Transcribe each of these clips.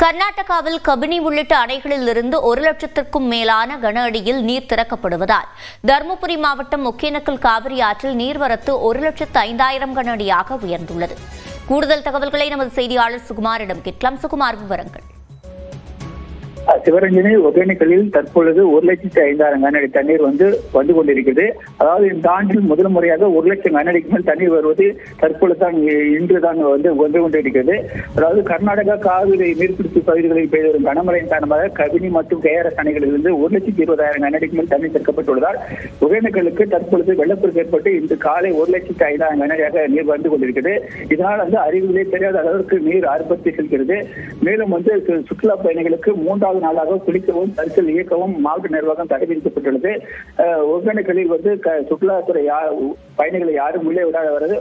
கர்நாடகாவில் கபினி உள்ளிட்ட அணைகளில் இருந்து 1 லட்சத்திற்கும் மேலான கன அடியில் நீர் திறக்கப்படுவதால் தருமபுரி மாவட்டம் ஒகேனக்கல் காவிரி ஆற்றில் நீர்வரத்து 1,05,000 கன அடியாக உயர்ந்துள்ளது. கூடுதல் தகவல்களை நமது செய்தியாளர் சுகுமாரிடம் கேட்கலாம். சுகுமார், விவரங்கள். சிவரஞ்சனி ஒகேனக்கலில் தற்பொழுது 1,05,000 கன அடி தண்ணீர் வந்து கொண்டிருக்கிறது. அதாவது இந்த ஆண்டில் முதல் முறையாக 1 லட்சம் கன அடிக்கு மேல் தண்ணீர் வருவது தற்பொழுதுதான் இன்றுதான் வந்து கொண்டிருக்கிறது. அதாவது கர்நாடகா காவிரி நீர்பிடிப்பு பகுதிகளில் பெய்து வரும் கனமழையின் காரணமாக கபினி மற்றும் கேஆர்எஸ் அணைகளிலிருந்து 1,20,000 கன அடிக்கு மேல் தண்ணீர் திறக்கப்பட்டுள்ளதால் ஒகேனக்கலுக்கு தற்பொழுது வெள்ளப்பெருக்கு ஏற்பட்டு இன்று காலை 1,05,000 கன அடியாக நீர் வந்து கொண்டிருக்கிறது. இதனால் வந்து அறிவிலே தெரியாத அளவிற்கு நீர் ஆர்ப்பரித்து செல்கிறது. மேலும் வந்து சுற்றுலா பயணிகளுக்கு 3வது நாளாக குளிக்கவும் பரிசல் இயக்கவும் மாவட்ட நிர்வாகம் தடை விதிக்கப்பட்டுள்ளது. ஒகேனக்கலில் வந்து சுற்றுலாத்துறை பயணிகளை யாரும் உள்ளே விடாதவரது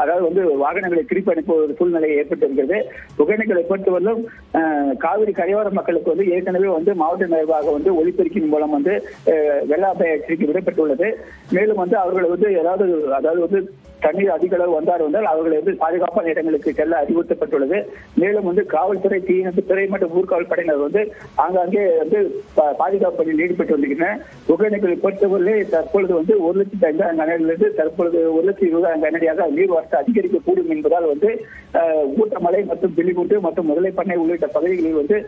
அதாவது வந்து வாகனங்களை திருப்பி அனுப்பும் ஒரு சூழ்நிலை ஏற்பட்டிருக்கிறது. ஒகேனக்கலை பொறுத்தவரையிலும் காவிரி கரையோர மக்களுக்கு வந்து ஏற்கனவே வந்து மாவட்ட நிர்வாகம் வந்து ஒலிபெருக்கின் மூலம் வந்து வெள்ள அபாய எச்சரிக்கை விடப்பட்டுள்ளது. மேலும் வந்து அவர்கள் வந்து அதாவது வந்து தண்ணீர் அதிக அளவு வந்தால் அவர்களை வந்து பாதுகாப்பான இடங்களுக்கு செல்ல அறிவுறுத்தப்பட்டுள்ளது. மேலும் வந்து காவல்துறை, தீயணைப்புத்துறை மற்றும் ஊர்காவல் படையினர் வந்து ஆங்காங்கே வந்து பாதுகாப்பு பணியில் ஈடுபட்டு வருகின்றனர். ஒகேனக்கலை பொறுத்தவரை தற்பொழுது வந்து 1,05,000 கன அடியிலிருந்து தற்பொழுது 1,20,000 கன அடியாக நீர் வரத்து அதிகரிக்கக்கூடும் என்பதால் வந்து ஊட்டமலை மற்றும் பில்லிகுண்டு மற்றும் முதலைப்பண்ணை உள்ளிட்ட பகுதிகளில் வந்து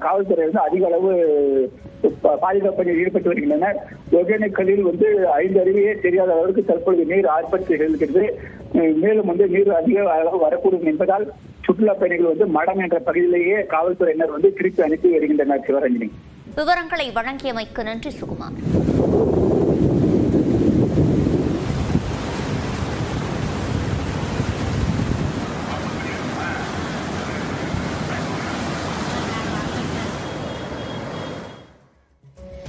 காவல்துறை வந்து அதிக அளவு பாதுகாப்பு பணியில் ஈடுபட்டு வருகின்றனர். ஒகேனக்கலில் வந்து 5 அருவியே தெரியாத அளவுக்கு தற்பொழுது நீர் ஆர்ப்பரித்து இருக்கிறது. மேலும் வந்து நீர் அதிக அளவு வரக்கூடும் என்பதால் சுற்றுலா பயணிகள் வந்து மடம் என்ற பகுதியிலேயே காவல்துறையினர் வந்து திருப்பி அனுப்பி வருகின்றனர். சிவரஞ்சனி, விவரங்களை வழங்கியமைக்கு நன்றி சுகுமார்.